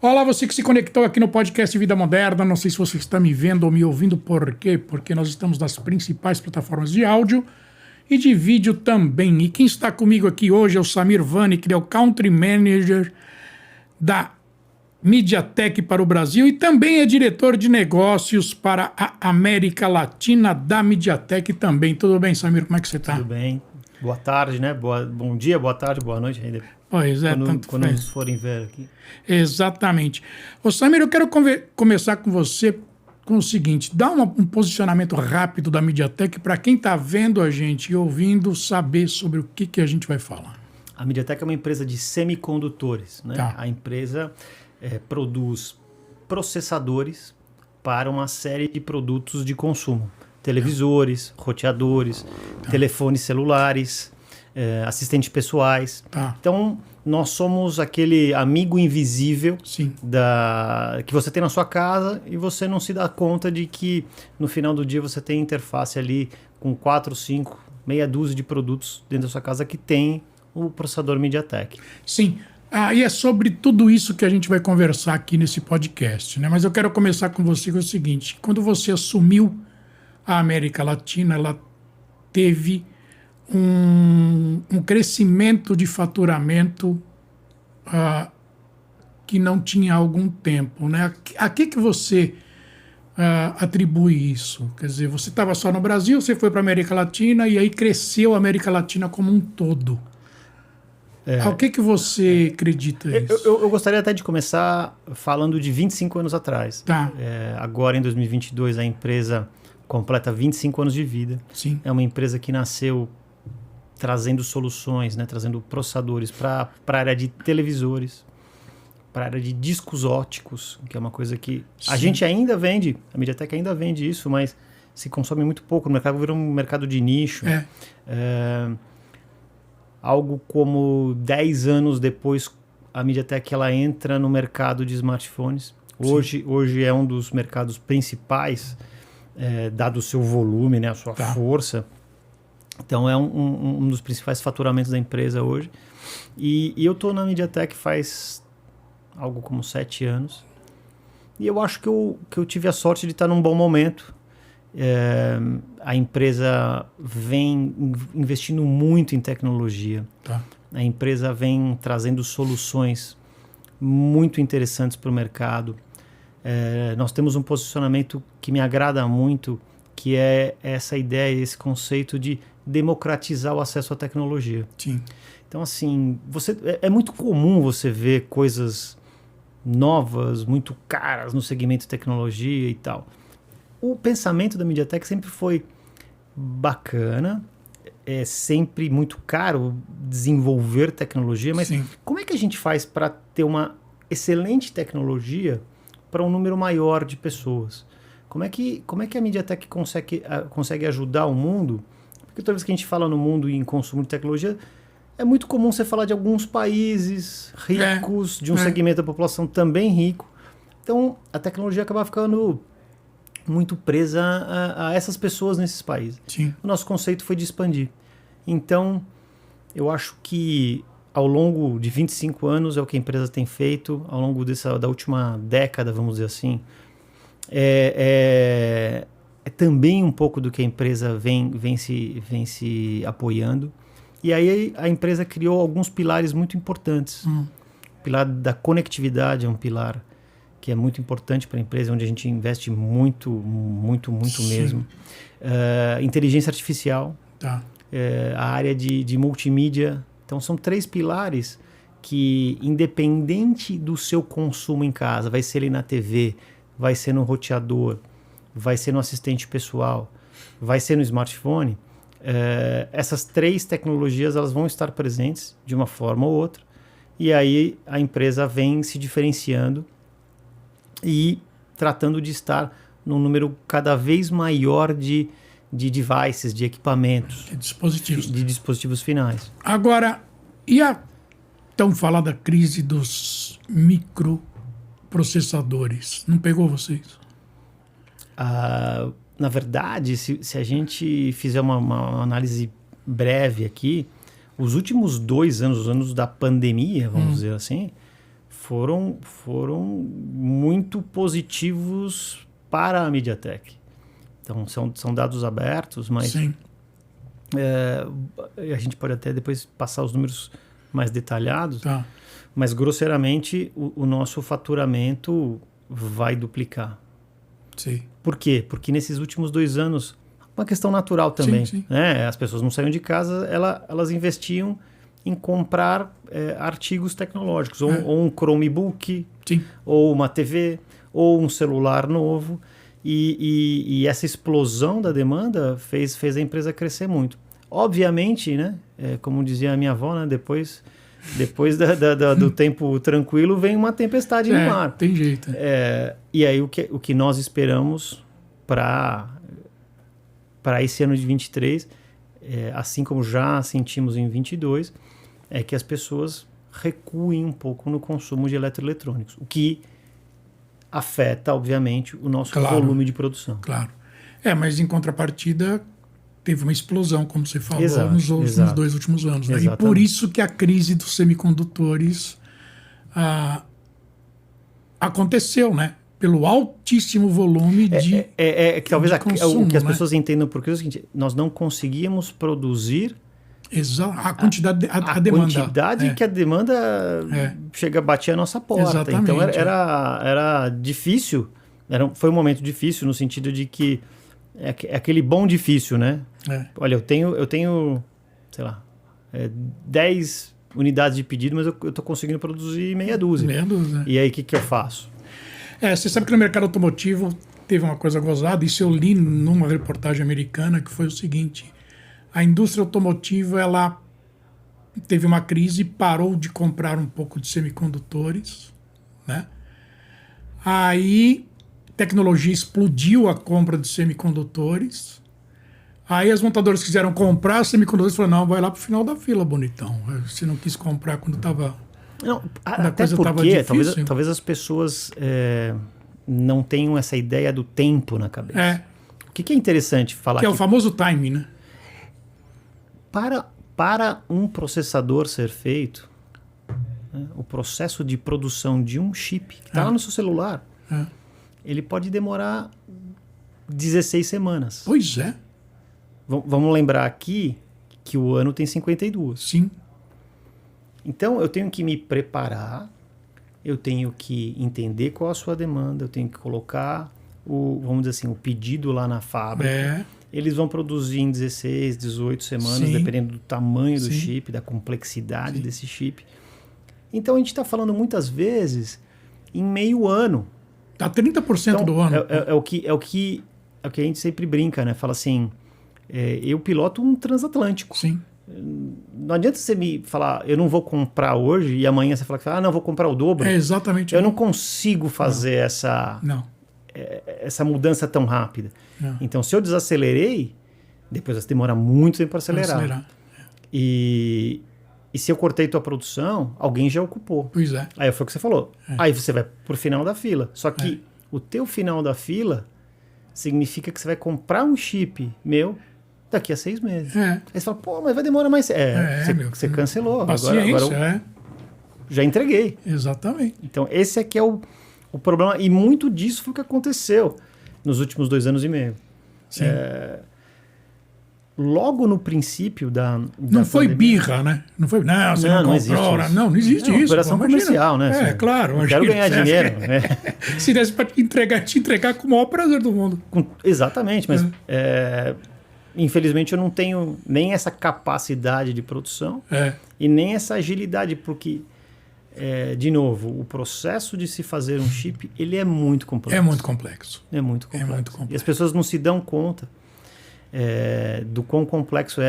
Olá, você que se conectou aqui no podcast Vida Moderna. Não sei se você está me vendo ou me ouvindo, por quê? Porque nós estamos nas principais plataformas de áudio e de vídeo também. E quem está comigo aqui hoje é o Samir Vanik, que é o Country Manager da MediaTek para o Brasil e também é diretor de negócios para a América Latina da MediaTek também. Tudo bem, Samir? Como é que você está? Tudo bem. Boa tarde, né? Bom dia, boa tarde, boa noite ainda. Pois é, quando nos forem ver aqui. Exatamente. Ô Samir, eu quero começar com você com o seguinte, dá um posicionamento rápido da MediaTek para quem está vendo a gente e ouvindo saber sobre o que a gente vai falar. A MediaTek é uma empresa de semicondutores, né? Tá. A empresa produz processadores para uma série de produtos de consumo. Televisores, roteadores, telefones celulares, assistentes pessoais. Tá. Então, nós somos aquele amigo invisível Sim. que você tem na sua casa e você não se dá conta de que no final do dia você tem interface ali com 4, 5, meia dúzia de produtos dentro da sua casa que tem o processador MediaTek. Sim. E é sobre tudo isso que a gente vai conversar aqui nesse podcast, né? Mas eu quero começar com você com o seguinte, quando você assumiu a América Latina, ela teve um crescimento de faturamento que não tinha há algum tempo, né? A que você atribui isso? Quer dizer, você estava só no Brasil, você foi para a América Latina e aí cresceu a América Latina como um todo. Ao que você acredita isso? Eu gostaria até de começar falando de 25 anos atrás. Tá. Agora, em 2022, a empresa completa 25 anos de vida. Sim. É uma empresa que nasceu trazendo soluções, né, trazendo processadores para a área de televisores, para a área de discos óticos, que é uma coisa que a gente ainda vende, a MediaTek ainda vende isso, mas se consome muito pouco no mercado, virou um mercado de nicho. Algo como 10 anos depois, a MediaTek ela entra no mercado de smartphones. Hoje é um dos mercados principais, dado o seu volume, né, a sua força. Então é um dos principais faturamentos da empresa hoje. E eu estou na MediaTek faz algo como 7 anos. E eu acho que eu tive a sorte de estar num bom momento. A empresa vem investindo muito em tecnologia. A empresa vem trazendo soluções muito interessantes para o mercado. Nós temos um posicionamento que me agrada muito, que é essa ideia, esse conceito de democratizar o acesso à tecnologia. Sim. Então, assim, é muito comum você ver coisas novas, muito caras no segmento de tecnologia e tal. O pensamento da MediaTek sempre foi bacana, é sempre muito caro desenvolver tecnologia, mas como é que a gente faz para ter uma excelente tecnologia para um número maior de pessoas? Como é que a MediaTek consegue ajudar o mundo? Porque toda vez que a gente fala no mundo e em consumo de tecnologia, é muito comum você falar de alguns países ricos, de um segmento da população também rico. Então, a tecnologia acaba ficando muito presa a essas pessoas nesses países. Sim. O nosso conceito foi de expandir. Então, eu acho que ao longo de 25 anos é o que a empresa tem feito, ao longo da última década, vamos dizer assim, é também um pouco do que a empresa vem se apoiando. E aí a empresa criou alguns pilares muito importantes. O pilar da conectividade é um pilar que é muito importante para a empresa, onde a gente investe muito mesmo. Inteligência artificial, a área de multimídia. Então, são 3 pilares que, independente do seu consumo em casa, vai ser ali na TV, vai ser no roteador, vai ser no assistente pessoal, vai ser no smartphone, essas 3 tecnologias elas vão estar presentes de uma forma ou outra. E aí a empresa vem se diferenciando e tratando de estar num número cada vez maior de devices, de equipamentos, de dispositivos finais. Agora, então falar da crise dos microprocessadores, não pegou vocês? Na verdade, se a gente fizer uma análise breve aqui, os últimos 2 anos, os anos da pandemia, vamos dizer assim, foram muito positivos para a MediaTek. Então, são dados abertos, mas Sim. A gente pode até depois passar os números mais detalhados, Tá. mas grosseiramente o nosso faturamento vai duplicar. Sim. Por quê? Porque nesses últimos 2 anos, uma questão natural também, Sim. né? As pessoas não saíam de casa, elas investiam em comprar artigos tecnológicos, ou um Chromebook, Sim. ou uma TV, ou um celular novo. E essa explosão da demanda fez a empresa crescer muito. Obviamente, né? Como dizia a minha avó, né? Depois do tempo tranquilo vem uma tempestade no mar. Tem jeito. E aí o que nós esperamos para esse ano de 23, assim como já sentimos em 22, é que as pessoas recuem um pouco no consumo de eletroeletrônicos, o que afeta, obviamente, o nosso volume de produção. Claro. Mas em contrapartida, teve uma explosão, como você falou, Exato, nos 2 últimos anos. Né? E por isso que a crise dos semicondutores aconteceu, né? Pelo altíssimo volume de que talvez consumo, o que as né? pessoas entendam, porque é o seguinte, nós não conseguíamos produzir a quantidade, a demanda. Quantidade que a demanda batia a nossa porta. Exatamente, então era difícil, foi um momento difícil no sentido de que é aquele bom difícil, né? Olha, eu tenho, sei lá, 10 unidades de pedido, mas eu estou conseguindo produzir meia dúzia. E aí o que eu faço? Você sabe que no mercado automotivo teve uma coisa gozada, isso eu li numa reportagem americana, que foi o seguinte: a indústria automotiva, ela teve uma crise, parou de comprar um pouco de semicondutores, né? Aí tecnologia explodiu a compra de semicondutores. Aí as montadoras quiseram comprar semicondutores e falaram: não, vai lá pro final da fila, bonitão. Você não quis comprar quando estava... Não, até porque talvez as pessoas não tenham essa ideia do tempo na cabeça. O que é interessante falar que é o famoso timing, né? Para um processador ser feito, né, o processo de produção de um chip que está lá no seu celular, ele pode demorar 16 semanas. Pois é. Vamos lembrar aqui que o ano tem 52. Sim. Então, eu tenho que me preparar, eu tenho que entender qual a sua demanda, eu tenho que colocar vamos dizer assim, o pedido lá na fábrica. Eles vão produzir em 16, 18 semanas, dependendo do tamanho do chip, da complexidade desse chip. Então, a gente está falando muitas vezes em meio ano. Tá 30% do ano. É o que a gente sempre brinca, né? Fala assim, eu piloto um transatlântico. Sim. Não adianta você me falar, eu não vou comprar hoje, e amanhã você falar, não, vou comprar o dobro. Exatamente. Eu não consigo fazer essa mudança tão rápida. Não. Então, se eu desacelerei, depois vai demorar muito tempo para acelerar. E se eu cortei tua produção, alguém já ocupou. Pois é. Aí foi o que você falou. Aí você vai pro final da fila. Só que o teu final da fila significa que você vai comprar um chip meu daqui a 6 meses. Aí você fala, mas vai demorar mais. Você cancelou. Agora já entreguei. Exatamente. Então, esse aqui é o problema. E muito disso foi o que aconteceu nos últimos 2 anos e meio. Sim. Logo no princípio da não foi pandemia, birra, né? Não foi, você não comprou. Não existe isso. Operação comercial, né? Claro. Eu quero ganhar dinheiro. Se desse para te entregar com o maior prazer do mundo. Exatamente, mas infelizmente eu não tenho nem essa capacidade de produção e nem essa agilidade, porque, de novo, o processo de se fazer um chip, ele é muito complexo. É muito complexo. E as pessoas não se dão conta do quão complexo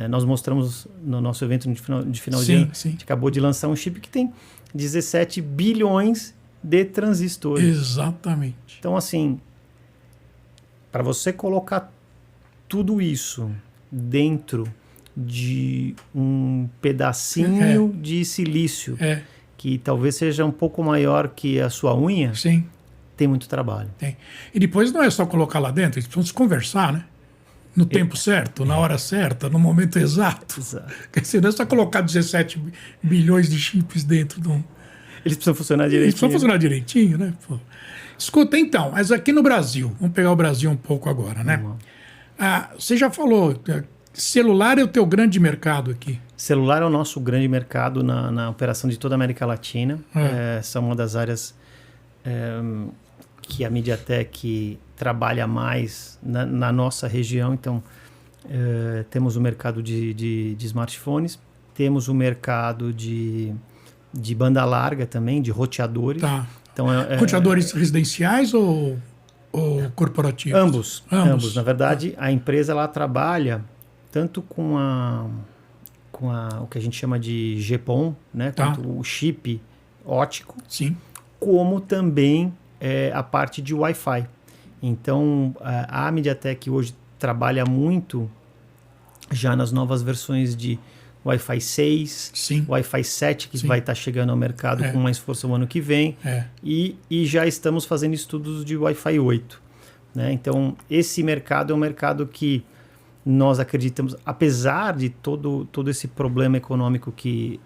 nós mostramos no nosso evento de final de ano. A gente acabou de lançar um chip que tem 17 bilhões de transistores. Exatamente. Então, assim, para você colocar tudo isso dentro de um pedacinho de silício que talvez seja um pouco maior que a sua unha, tem muito trabalho. E depois não é só colocar lá dentro, eles precisam se conversar, né? No tempo certo, na hora certa, no momento exato. Quer dizer, não é só colocar 17 bilhões de chips dentro de um... Eles precisam funcionar direitinho. Eles precisam funcionar direitinho, né? Pô. Escuta, então, mas aqui no Brasil, vamos pegar o Brasil um pouco agora, né? Você já falou, celular é o teu grande mercado aqui. Celular é o nosso grande mercado na operação de toda a América Latina. Essa é uma das áreas que a MediaTek trabalha mais na nossa região. Então, temos o mercado de smartphones, temos o mercado de banda larga também, de roteadores. Tá. Então, roteadores residenciais ou corporativos? Ambos. Na verdade, a empresa ela trabalha tanto com o que a gente chama de GPON, né? Tá. Quanto o chip óptico, Sim. como também a parte de Wi-Fi. Então, a MediaTek hoje trabalha muito já nas novas versões de Wi-Fi 6, Sim. Wi-Fi 7, que Sim. vai estar chegando ao mercado com mais força o ano que vem. E já estamos fazendo estudos de Wi-Fi 8. Né? Então, esse mercado é um mercado que nós acreditamos, apesar de todo esse problema econômico que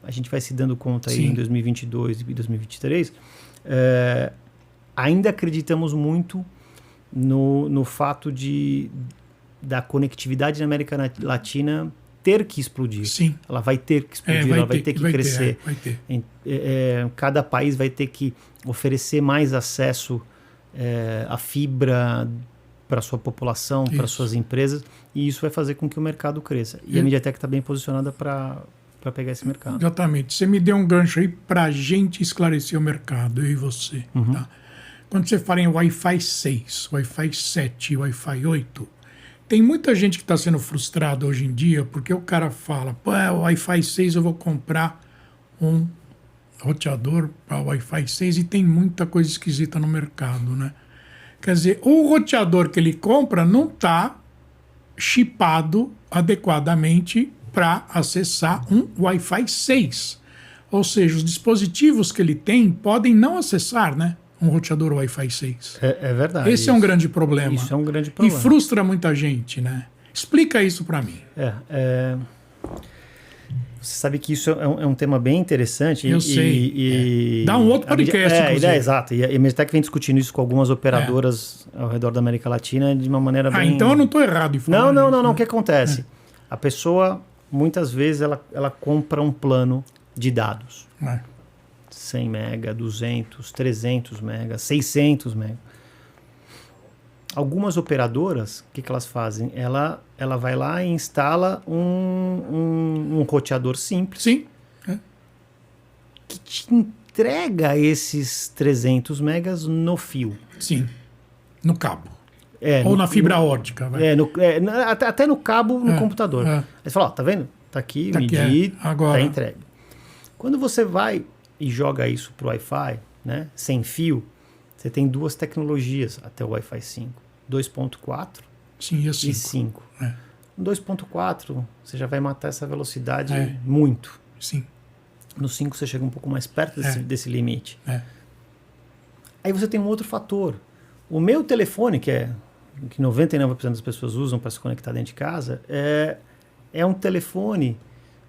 a gente vai se dando conta aí em 2022 e 2023, ainda acreditamos muito no fato da conectividade na América Latina ter que explodir. Sim. Ela vai ter que explodir, ela vai ter que crescer. Vai ter. Cada país vai ter que oferecer mais acesso à fibra para a sua população, para suas empresas, e isso vai fazer com que o mercado cresça. E a MediaTek está bem posicionada para pegar esse mercado. Exatamente. Você me deu um gancho aí para a gente esclarecer o mercado, eu e você. Tá? Quando você fala em Wi-Fi 6, Wi-Fi 7, Wi-Fi 8, tem muita gente que está sendo frustrada hoje em dia porque o cara fala, pô, Wi-Fi 6 eu vou comprar um roteador para Wi-Fi 6 e tem muita coisa esquisita no mercado, né? Quer dizer, o roteador que ele compra não está chipado adequadamente para acessar um Wi-Fi 6. Ou seja, os dispositivos que ele tem podem não acessar, né? Um roteador Wi-Fi 6. É verdade. Esse é um grande problema. Isso é um grande problema. E frustra muita gente, né? Explica isso para mim. Você sabe que isso é um tema bem interessante. Eu sei. Dá um outro podcast, inclusive. Exato. E a MediaTek vem discutindo isso com algumas operadoras ao redor da América Latina de uma maneira bem... então eu não estou errado em falar Não. isso, O que acontece? A pessoa, muitas vezes, ela compra um plano de dados. 100 mega, 200, 300 mega, 600 mega. Algumas operadoras, o que elas fazem? Ela vai lá e instala um roteador simples. Sim. Que te entrega esses 300 megas no fio. Sim. No cabo. Ou na fibra óptica. Até no cabo, no computador. Aí você fala, tá vendo? Tá aqui, medi, tá entregue. Quando você vai e joga isso pro Wi-Fi, né, sem fio, você tem duas tecnologias até o Wi-Fi 5. 2.4 e 5. No 2.4, você já vai matar essa velocidade muito. Sim. No 5, você chega um pouco mais perto desse limite. Aí você tem um outro fator. O meu telefone, que 99% das pessoas usam para se conectar dentro de casa, é um telefone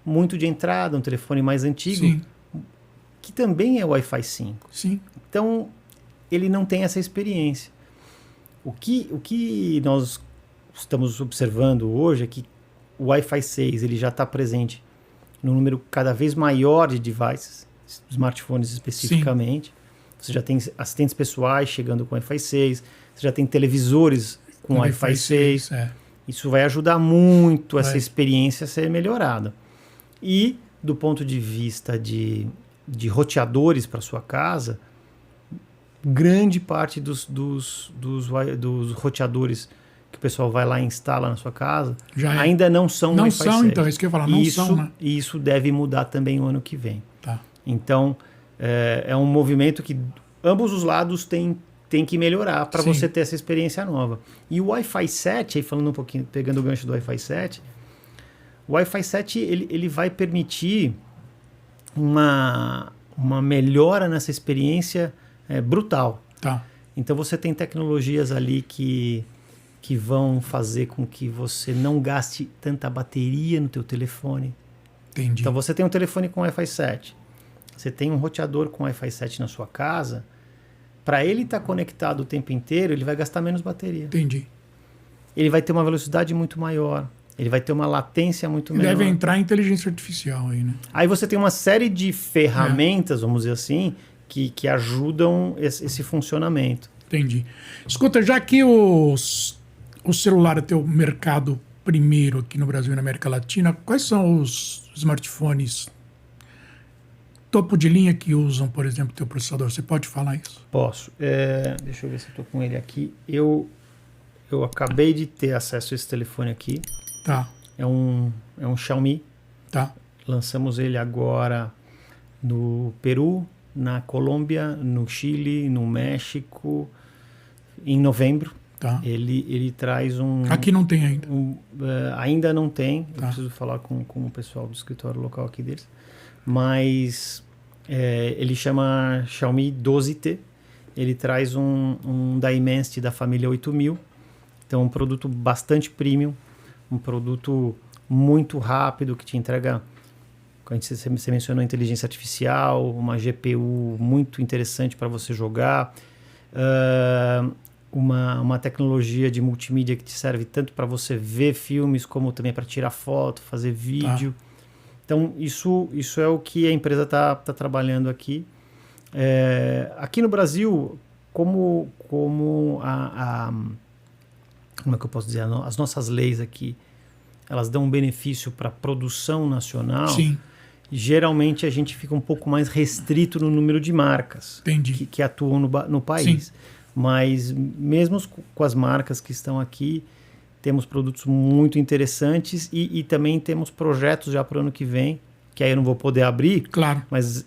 muito de entrada, um telefone mais antigo, Sim. que também é Wi-Fi 5. Sim. Então, ele não tem essa experiência. O que nós estamos observando hoje é que o Wi-Fi 6 ele já está presente num número cada vez maior de devices, smartphones especificamente. Sim. Você já tem assistentes pessoais chegando com Wi-Fi 6, você já tem televisores com Wi-Fi 6. Isso vai ajudar muito essa experiência a ser melhorada. E, do ponto de vista de roteadores para sua casa, grande parte dos roteadores que o pessoal vai lá e instala na sua casa ainda não são Wi-Fi 6. Não são, então, isso que eu ia falar, não são, né? E isso deve mudar também o ano que vem. Tá. Então, é um movimento que ambos os lados têm que melhorar para você ter essa experiência nova. E o Wi-Fi 7, aí falando um pouquinho, pegando o gancho do Wi-Fi 7, o Wi-Fi 7 ele vai permitir uma melhora nessa experiência brutal. Tá. Então você tem tecnologias ali que vão fazer com que você não gaste tanta bateria no teu telefone. Entendi. Então você tem um telefone com Wi-Fi 7. Você tem um roteador com Wi-Fi 7 na sua casa, para ele estar conectado o tempo inteiro, ele vai gastar menos bateria. Entendi. Ele vai ter uma velocidade muito maior, ele vai ter uma latência muito menor. Deve entrar inteligência artificial aí, né? Aí você tem uma série de ferramentas, vamos dizer assim, que ajudam esse funcionamento. Entendi. Escuta, já que o celular é teu mercado primeiro aqui no Brasil e na América Latina, quais são os smartphones topo de linha que usam, por exemplo, teu processador? Você pode falar isso? Posso. Deixa eu ver se eu estou com ele aqui. Eu acabei de ter acesso a esse telefone aqui. Tá. É um Xiaomi. Tá. Lançamos ele agora no Peru, na Colômbia, no Chile, no México, em novembro. Tá. Ele traz um... Aqui não tem ainda. Ainda não tem. Tá. Eu preciso falar com o pessoal do escritório local aqui deles. Mas ele chama Xiaomi 12T. Ele traz um Dimensity da família 8000. Então, um produto bastante premium. Um produto muito rápido que te entrega... Você mencionou inteligência artificial, uma GPU muito interessante para você jogar, uma tecnologia de multimídia que te serve tanto para você ver filmes como também para tirar foto, fazer vídeo. Então, isso é o que a empresa está trabalhando aqui. Aqui no Brasil, como é que eu posso dizer? As nossas leis aqui, elas dão um benefício para a produção nacional. Sim. Geralmente a gente fica um pouco mais restrito no número de marcas que atuam no país. Sim. Mas mesmo com as marcas que estão aqui, temos produtos muito interessantes e também temos projetos já para o ano que vem, que aí eu não vou poder abrir, claro, mas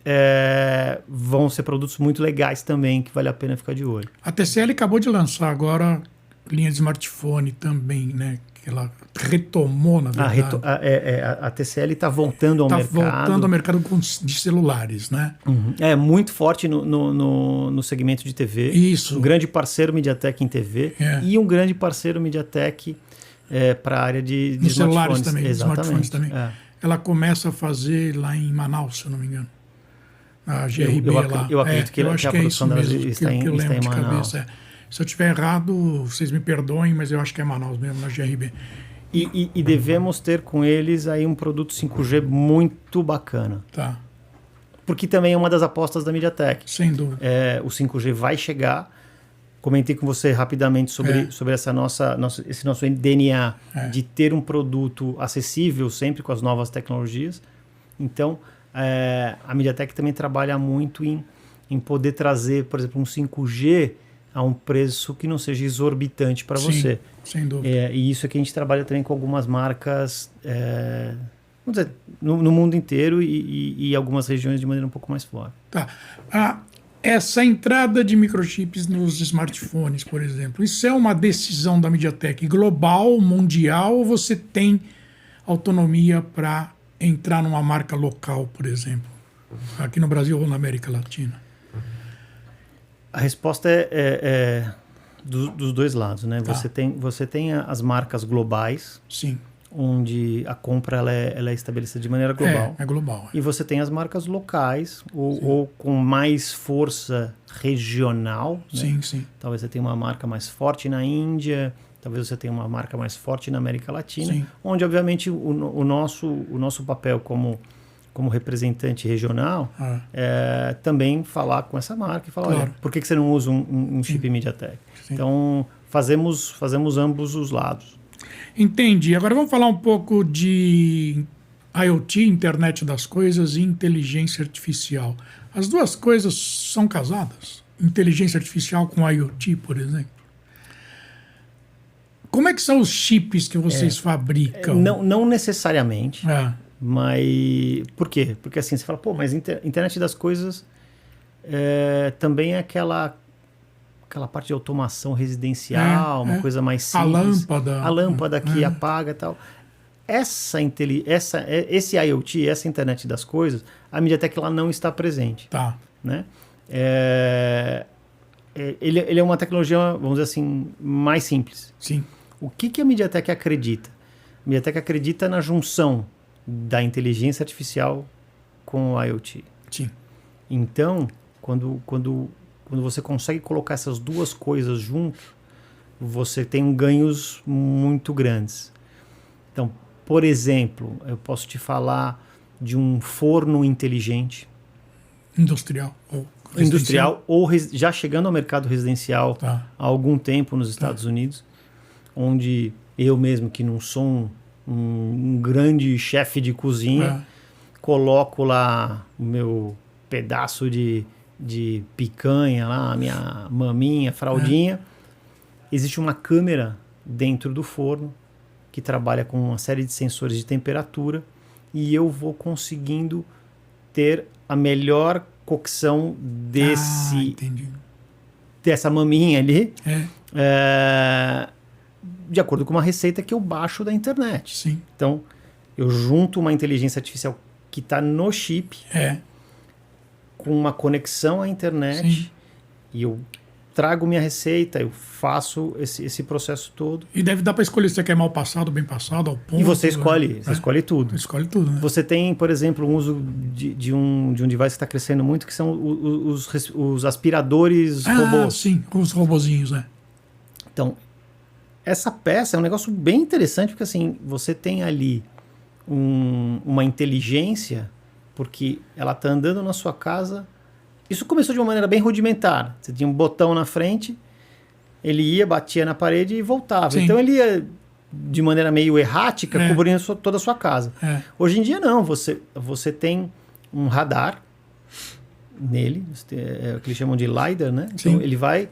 vão ser produtos muito legais também, que vale a pena ficar de olho. A TCL acabou de lançar agora linha de smartphone também, né? Que ela retomou, na verdade. A TCL está voltando ao mercado. Está voltando ao mercado de celulares, né? Uhum. É muito forte no segmento de TV. Isso. Um grande parceiro MediaTek em TV e um grande parceiro MediaTek para a área de celulares smartphones. Também. Exatamente. Smartphones também. Ela começa a fazer lá em Manaus, se eu não me engano. A GRB lá. Eu acredito que a produção delas está em Manaus. Se eu estiver errado, vocês me perdoem, mas eu acho que é Manaus mesmo, na GRB. E devemos ter com eles aí um produto 5G muito bacana. Tá. Porque também é uma das apostas da MediaTek. Sem dúvida. O 5G vai chegar. Comentei com você rapidamente sobre esse nosso DNA de ter um produto acessível sempre com as novas tecnologias. Então, a MediaTek também trabalha muito em poder trazer, por exemplo, um 5G a um preço que não seja exorbitante para você. Sem dúvida. E isso é que a gente trabalha também com algumas marcas, vamos dizer, no mundo inteiro e algumas regiões de maneira um pouco mais forte. Tá. Essa entrada de microchips nos smartphones, por exemplo, isso é uma decisão da MediaTek global, mundial, ou você tem autonomia para entrar numa marca local, por exemplo, aqui no Brasil ou na América Latina? A resposta é dos dois lados, né? Tá. Você tem as marcas globais, sim, onde a compra ela é estabelecida de maneira global. É global. E você tem as marcas locais, ou com mais força regional. Sim, né? sim. Talvez você tenha uma marca mais forte na Índia, talvez você tenha uma marca mais forte na América Latina, sim, onde, obviamente, o nosso papel como representante regional, também falar com essa marca e falar, claro, olha, por que você não usa um chip MediaTek? Sim. Então, fazemos ambos os lados. Entendi. Agora vamos falar um pouco de IoT, Internet das Coisas e inteligência artificial. As duas coisas são casadas? Inteligência artificial com IoT, por exemplo? Como é que são os chips que vocês fabricam? Não necessariamente. Mas por quê? Porque assim, você fala, mas internet das coisas também é aquela parte de automação residencial, uma coisa mais simples. A lâmpada que apaga e tal. Esse IoT, essa internet das coisas, a MediaTek ela não está presente. Tá. Né? Ele é uma tecnologia, vamos dizer assim, mais simples. Sim. O que a MediaTek acredita? A MediaTek acredita na junção da inteligência artificial com o IoT. Sim. Então, quando você consegue colocar essas duas coisas junto, você tem ganhos muito grandes. Então, por exemplo, eu posso te falar de um forno inteligente. Industrial ou já chegando ao mercado residencial há algum tempo nos Estados Unidos, onde eu mesmo, que não sou um grande chefe de cozinha, coloco lá o meu pedaço de picanha, lá, a minha maminha, fraldinha. Existe uma câmera dentro do forno que trabalha com uma série de sensores de temperatura e eu vou conseguindo ter a melhor cocção dessa maminha ali, de acordo com uma receita que eu baixo da internet. Sim. Então, eu junto uma inteligência artificial que está no chip, com uma conexão à internet, sim, e eu trago minha receita, eu faço esse processo todo. E deve dar para escolher se você quer mal passado, bem passado, ao ponto. E você escolhe, você escolhe tudo. Escolhe tudo, né? Você tem, por exemplo, um uso de um device que está crescendo muito, que são os aspiradores robôs. Sim, os robozinhos, né? Então, essa peça é um negócio bem interessante, porque assim, você tem ali uma inteligência, porque ela está andando na sua casa. Isso começou de uma maneira bem rudimentar. Você tinha um botão na frente, ele ia, batia na parede e voltava. Sim. Então ele ia de maneira meio errática, cobrindo toda a sua casa. Hoje em dia não, você tem um radar nele, é o que eles chamam de LiDAR, né? Sim. Então ele vai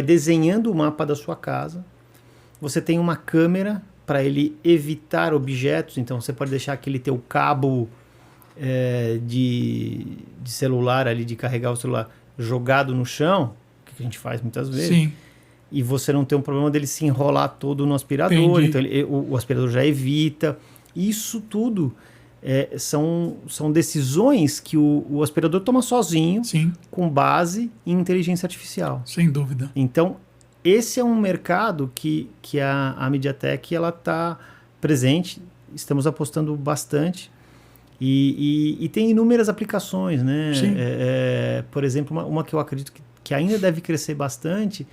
desenhando o mapa da sua casa. Você tem uma câmera para ele evitar objetos, então você pode deixar aquele teu cabo de celular ali, de carregar o celular jogado no chão, que a gente faz muitas vezes. Sim. E você não tem um problema dele se enrolar todo no aspirador. Entendi. Então o aspirador já evita. Isso tudo são decisões que o aspirador toma sozinho, sim, com base em inteligência artificial. Sem dúvida. Então, esse é um mercado que a MediaTek está presente, estamos apostando bastante. E tem inúmeras aplicações, né? Sim. Por exemplo, uma que eu acredito que ainda deve crescer bastante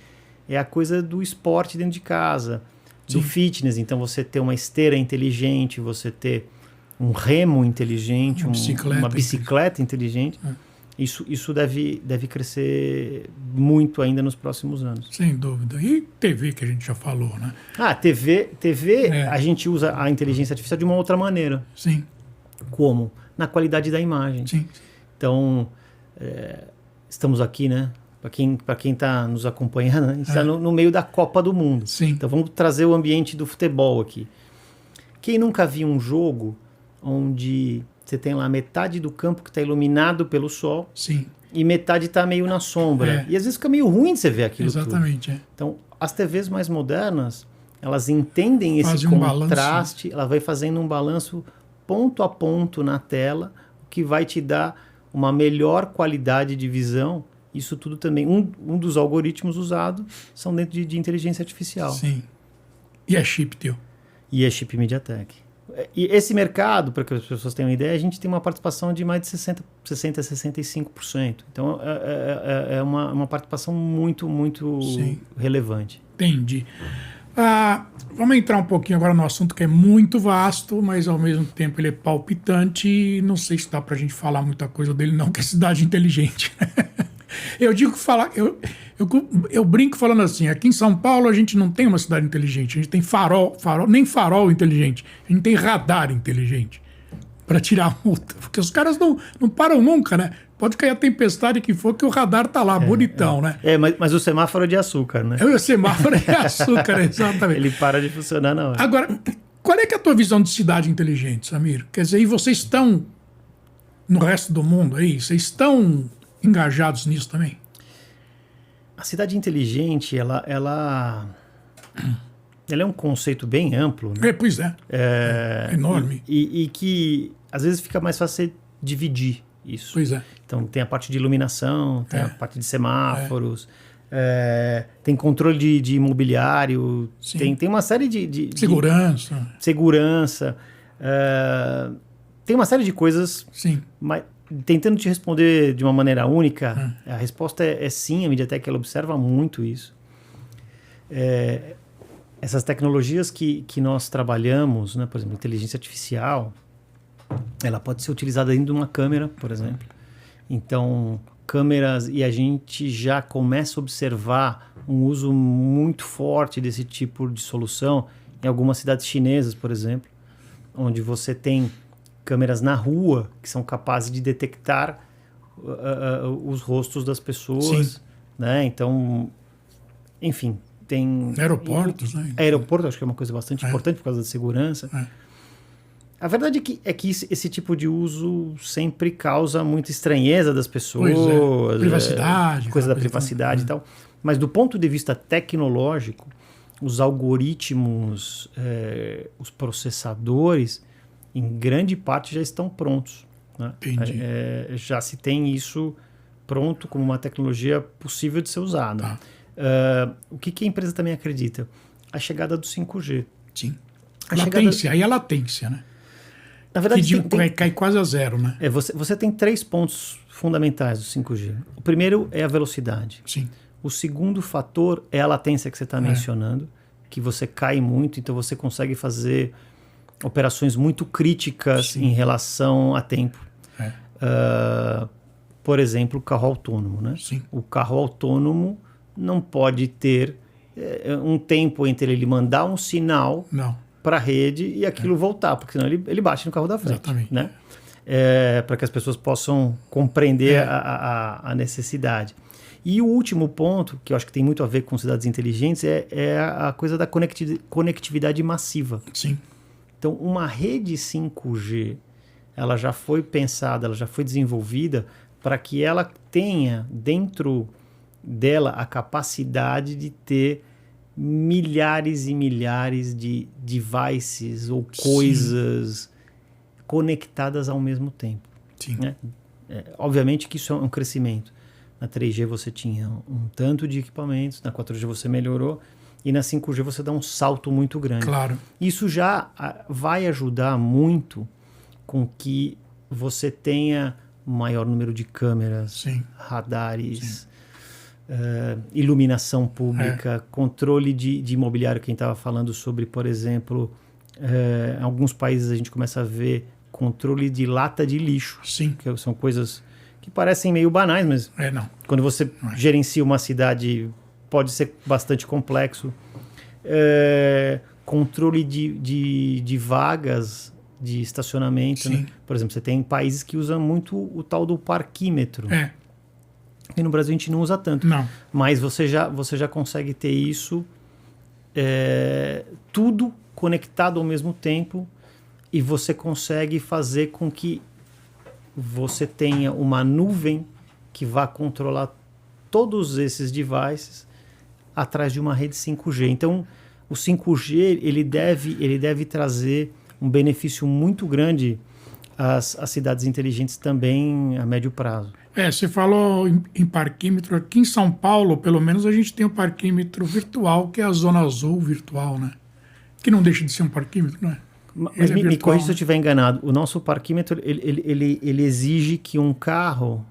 é a coisa do esporte dentro de casa, do fitness. Então, você ter uma esteira inteligente, você ter um remo inteligente, uma bicicleta inteligente. Isso deve crescer muito ainda nos próximos anos. Sem dúvida. E TV, que a gente já falou, né? TV a gente usa a inteligência artificial de uma outra maneira. Sim. Como? Na qualidade da imagem. Sim. Então, estamos aqui, né? Para quem está nos acompanhando, a gente está no meio da Copa do Mundo. Sim. Então, vamos trazer o ambiente do futebol aqui. Quem nunca viu um jogo onde você tem lá metade do campo que está iluminado pelo sol, sim, e metade está meio na sombra. E às vezes fica meio ruim de você ver aquilo. Exatamente. Tudo. Então, as TVs mais modernas, elas entendem esse contraste, ela vai fazendo um balanço ponto a ponto na tela, o que vai te dar uma melhor qualidade de visão. Isso tudo também, um dos algoritmos usados são dentro de inteligência artificial. Sim. E é chip teu? E é chip MediaTek. E esse mercado, para que as pessoas tenham uma ideia, a gente tem uma participação de mais de 60% a 65%. Então, é uma participação muito, muito relevante. Entendi. Vamos entrar um pouquinho agora no assunto que é muito vasto, mas ao mesmo tempo ele é palpitante e não sei se dá pra gente falar muita coisa dele não, que é cidade inteligente. Eu digo que eu brinco falando assim, aqui em São Paulo a gente não tem uma cidade inteligente, a gente tem nem farol inteligente, a gente tem radar inteligente para tirar multa, porque os caras não param nunca, né? Pode cair a tempestade que for, que o radar tá lá, bonitão, né? Mas o semáforo é de açúcar, né? O semáforo é de açúcar, exatamente. Ele para de funcionar na hora. Agora, qual é que é a tua visão de cidade inteligente, Samir? Quer dizer, e vocês estão no resto do mundo aí? Vocês estão engajados nisso também? A cidade inteligente, ela é um conceito bem amplo, né? Pois é. É enorme. E que às vezes fica mais fácil você dividir isso. Pois é. Então tem a parte de iluminação, tem a parte de semáforos, tem controle de imobiliário, tem uma série de segurança. Tem uma série de coisas. Sim. Mas tentando te responder de uma maneira única, a resposta é sim, a MediaTek ela observa muito isso. Essas tecnologias que nós trabalhamos, né, por exemplo, inteligência artificial, ela pode ser utilizada dentro de uma câmera, por exemplo. Então, câmeras, e a gente já começa a observar um uso muito forte desse tipo de solução em algumas cidades chinesas, por exemplo, onde você tem câmeras na rua que são capazes de detectar os rostos das pessoas, né? Então, enfim, tem... Aeroportos, né? Aeroporto, acho que é uma coisa bastante importante por causa da segurança. A verdade é que esse tipo de uso sempre causa muita estranheza das pessoas. Privacidade. Coisa da privacidade e tal. Mas do ponto de vista tecnológico, os algoritmos, os processadores, em grande parte já estão prontos. Né? Entendi. Já se tem isso pronto como uma tecnologia possível de ser usada. O que a empresa também acredita? A chegada do 5G. Sim. Latência, aí é latência, né? Na verdade, cai quase a zero, né? Você tem 3 pontos fundamentais do 5G. O primeiro é a velocidade. Sim. O segundo fator é a latência que você está mencionando, que você cai muito, então você consegue fazer operações muito críticas em relação a tempo. Por exemplo, o carro autônomo. Né? Sim. O carro autônomo não pode ter um tempo entre ele mandar um sinal para a rede e aquilo voltar, porque senão ele bate no carro da frente. Exatamente. Né? Para que as pessoas possam compreender a necessidade. E o último ponto, que eu acho que tem muito a ver com cidades inteligentes, é a coisa da conectividade massiva. Sim. Então, uma rede 5G, ela já foi pensada, ela já foi desenvolvida para que ela tenha dentro dela a capacidade de ter milhares e milhares de devices ou coisas conectadas ao mesmo tempo. Sim. Né? Obviamente que isso é um crescimento. Na 3G você tinha um tanto de equipamentos, na 4G você melhorou e na 5G você dá um salto muito grande. Claro. Isso já vai ajudar muito com que você tenha maior número de câmeras, radares, iluminação pública, controle de imobiliário. Quem estava falando sobre, por exemplo, em alguns países a gente começa a ver controle de lata de lixo. Sim. Que são coisas que parecem meio banais, mas quando você gerencia uma cidade pode ser bastante complexo. Controle de vagas de estacionamento. Né? Por exemplo, você tem países que usam muito o tal do parquímetro. E no Brasil a gente não usa tanto. Não. Mas você já consegue ter isso tudo conectado ao mesmo tempo e você consegue fazer com que você tenha uma nuvem que vá controlar todos esses devices atrás de uma rede 5G. Então, o 5G ele deve trazer um benefício muito grande às cidades inteligentes também a médio prazo. Você falou em parquímetro. Aqui em São Paulo, pelo menos, a gente tem um parquímetro virtual, que é a Zona Azul virtual, né? Que não deixa de ser um parquímetro, não é? Mas me corrija se eu estiver enganado. O nosso parquímetro, ele exige que um carro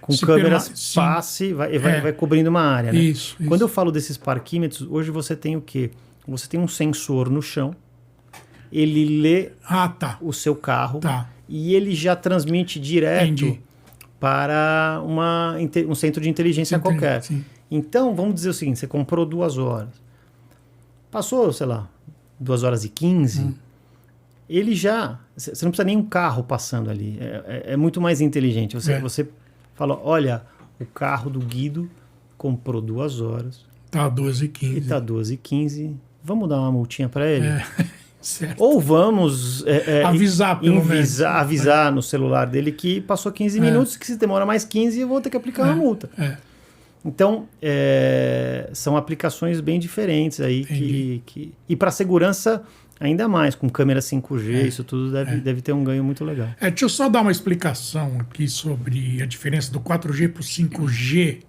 com câmeras passe, vai cobrindo uma área. Né? Isso. Quando eu falo desses parquímetros, hoje você tem o quê? Você tem um sensor no chão, ele lê o seu carro e ele já transmite direto para um centro de inteligência qualquer. Sim. Então, vamos dizer o seguinte, você comprou 2 horas. Passou, sei lá, 2h15, ele já... Você não precisa nem um carro passando ali. É muito mais inteligente. Você fala, olha, o carro do Guido comprou 2 horas. Tá 2h15. E tá 2h15. Vamos dar uma multinha para ele? Certo. Ou vamos avisar pelo menos. Avisar no celular dele que passou 15 minutos, que se demora mais 15 eu vou ter que aplicar uma multa. Então, são aplicações bem diferentes aí. E para segurança, ainda mais, com câmera 5G, isso tudo deve ter um ganho muito legal. Deixa eu só dar uma explicação aqui sobre a diferença do 4G para o 5G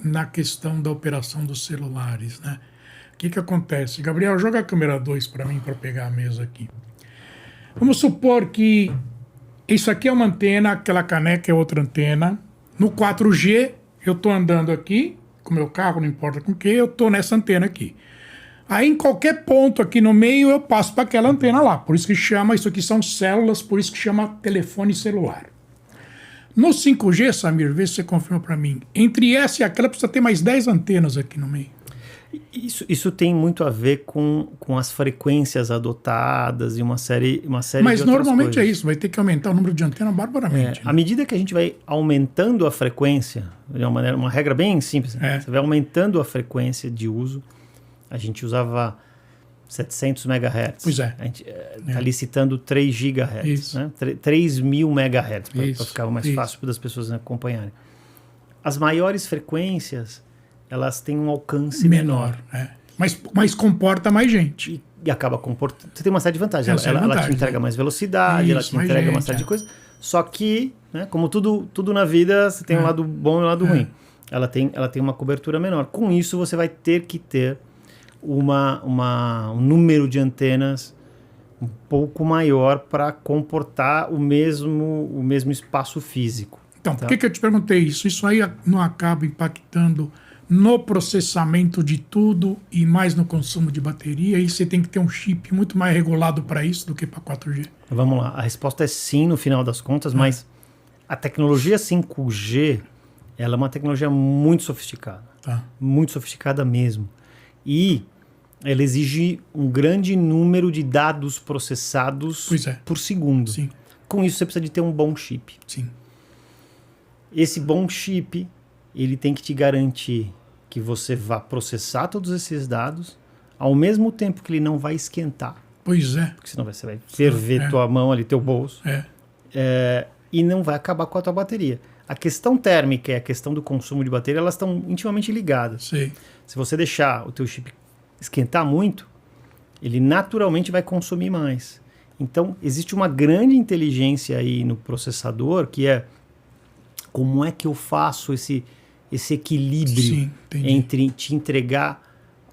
na questão da operação dos celulares, né? O que acontece? Gabriel, joga a câmera 2 para mim, para pegar a mesa aqui. Vamos supor que Isso aqui é uma antena, aquela caneca é outra antena. No 4G, eu estou andando aqui, com o meu carro, não importa com o que, eu estou nessa antena aqui. Aí em qualquer ponto aqui no meio eu passo para aquela antena lá. Por isso que chama, isso aqui são células, por isso que chama telefone celular. No 5G, Samir, vê se você confirma para mim. Entre essa e aquela precisa ter mais 10 antenas aqui no meio. Isso tem muito a ver com as frequências adotadas e uma série de Mas outras normalmente coisas. é isso, vai ter que aumentar o número de antenas barbaramente. À medida que a gente vai aumentando a frequência, de uma regra bem simples, você vai aumentando a frequência de uso. A gente usava 700 MHz. Pois é. A gente está licitando 3 GHz. Isso. Né? 3.000 MHz, para ficar mais isso. fácil das pessoas acompanharem. As maiores frequências, elas têm um alcance menor. Mas comporta mais gente. E acaba comportando. Você tem uma série de vantagens. Ela vantagem, te entrega mais velocidade, ela te mais entrega uma gente, série de coisas. Só que, né, como tudo na vida, você tem um lado bom e um lado ruim. Ela tem uma cobertura menor. Com isso, você vai ter que ter um número de antenas um pouco maior para comportar o mesmo espaço físico. Então, por que eu te perguntei isso? Isso aí não acaba impactando no processamento de tudo e mais no consumo de bateria? E você tem que ter um chip muito mais regulado para isso do que para 4G. Vamos lá. A resposta é sim, no final das contas, mas a tecnologia 5G, ela é uma tecnologia muito sofisticada. Muito sofisticada mesmo. E ela exige um grande número de dados processados por segundo. Sim. Com isso, você precisa de ter um bom chip. Sim. Esse bom chip, ele tem que te garantir que você vá processar todos esses dados ao mesmo tempo que ele não vai esquentar. Pois é. Porque senão você vai ferver tua mão ali, teu bolso. E não vai acabar com a tua bateria. A questão térmica e a questão do consumo de bateria, elas estão intimamente ligadas. Sim. Se você deixar o teu chip esquentar muito, ele naturalmente vai consumir mais. Então, existe uma grande inteligência aí no processador, que é como é que eu faço esse equilíbrio entre te entregar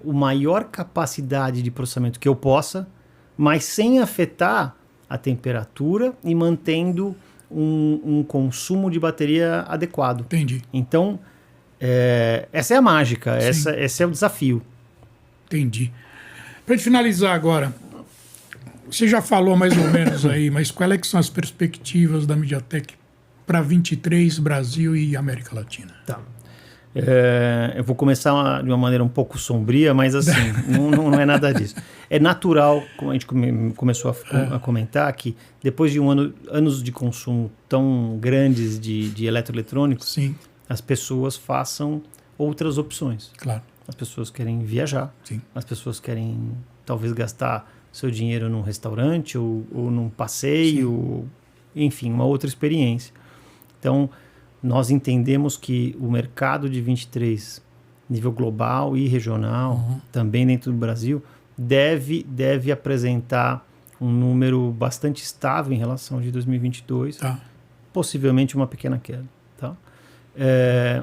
a maior capacidade de processamento que eu possa, mas sem afetar a temperatura e mantendo um consumo de bateria adequado. Entendi. Então, essa é a mágica, esse é o desafio. Entendi. Para gente finalizar agora, você já falou mais ou menos aí, mas quais é que são as perspectivas da MediaTek para 23, Brasil e América Latina? Tá. Eu vou começar de uma maneira um pouco sombria, mas assim, não é nada disso. É natural, como a gente começou a comentar, que depois de anos de consumo tão grandes de eletroeletrônicos, as pessoas façam outras opções. Claro. As pessoas querem viajar, as pessoas querem talvez gastar seu dinheiro num restaurante ou num passeio, enfim, uma outra experiência. Então, nós entendemos que o mercado de 23, nível global e regional, também dentro do Brasil, deve apresentar um número bastante estável em relação ao de 2022, possivelmente uma pequena queda. Tá?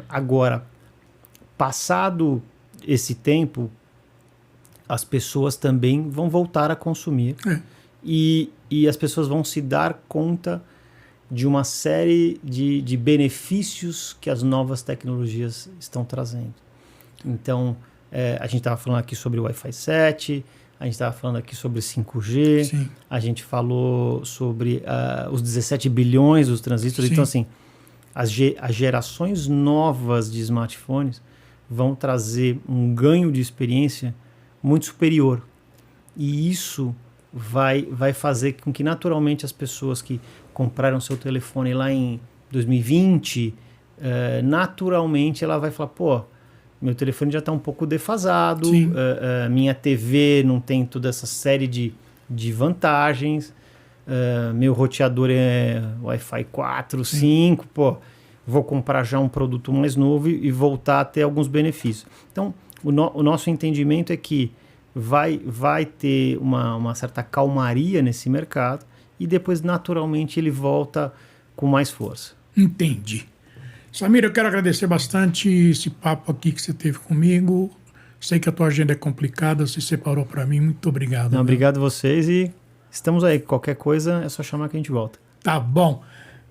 Agora, passado esse tempo, as pessoas também vão voltar a consumir e as pessoas vão se dar conta de uma série de benefícios que as novas tecnologias estão trazendo. Então, a gente estava falando aqui sobre o Wi-Fi 7, a gente estava falando aqui sobre 5G, a gente falou sobre os 17 bilhões dos transistores. Então, assim, as gerações novas de smartphones vão trazer um ganho de experiência muito superior. E isso vai fazer com que naturalmente as pessoas que compraram seu telefone lá em 2020, naturalmente ela vai falar, pô, meu telefone já está um pouco defasado, minha TV não tem toda essa série de vantagens, meu roteador é Wi-Fi 4, 5, pô, vou comprar já um produto mais novo e voltar a ter alguns benefícios. Então, o nosso entendimento é que vai ter uma certa calmaria nesse mercado e depois, naturalmente, ele volta com mais força. Entendi. Samir, eu quero agradecer bastante esse papo aqui que você teve comigo. Sei que a tua agenda é complicada, você separou para mim. Muito obrigado. Não, obrigado a vocês e estamos aí. Qualquer coisa é só chamar que a gente volta. Tá bom.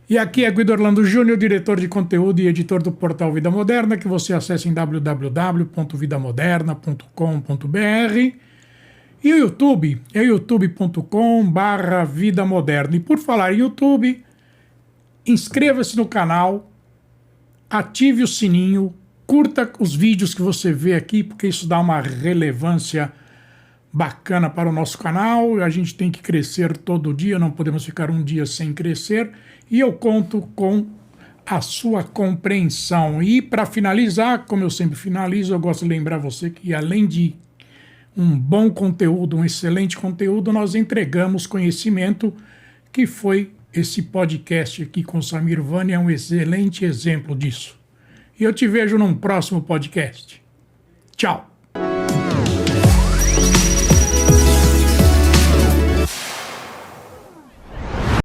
E aqui é Guido Orlando Júnior, diretor de conteúdo e editor do portal Vida Moderna, que você acessa em www.vidamoderna.com.br. E o YouTube é youtube.com/Vida Moderna. E por falar em YouTube, inscreva-se no canal, ative o sininho, curta os vídeos que você vê aqui, porque isso dá uma relevância bacana para o nosso canal. A gente tem que crescer todo dia, não podemos ficar um dia sem crescer. E eu conto com a sua compreensão. E para finalizar, como eu sempre finalizo, eu gosto de lembrar você que além de um bom conteúdo, um excelente conteúdo, nós entregamos conhecimento, que foi esse podcast aqui com o Samir Vani, é um excelente exemplo disso. E eu te vejo num próximo podcast. Tchau!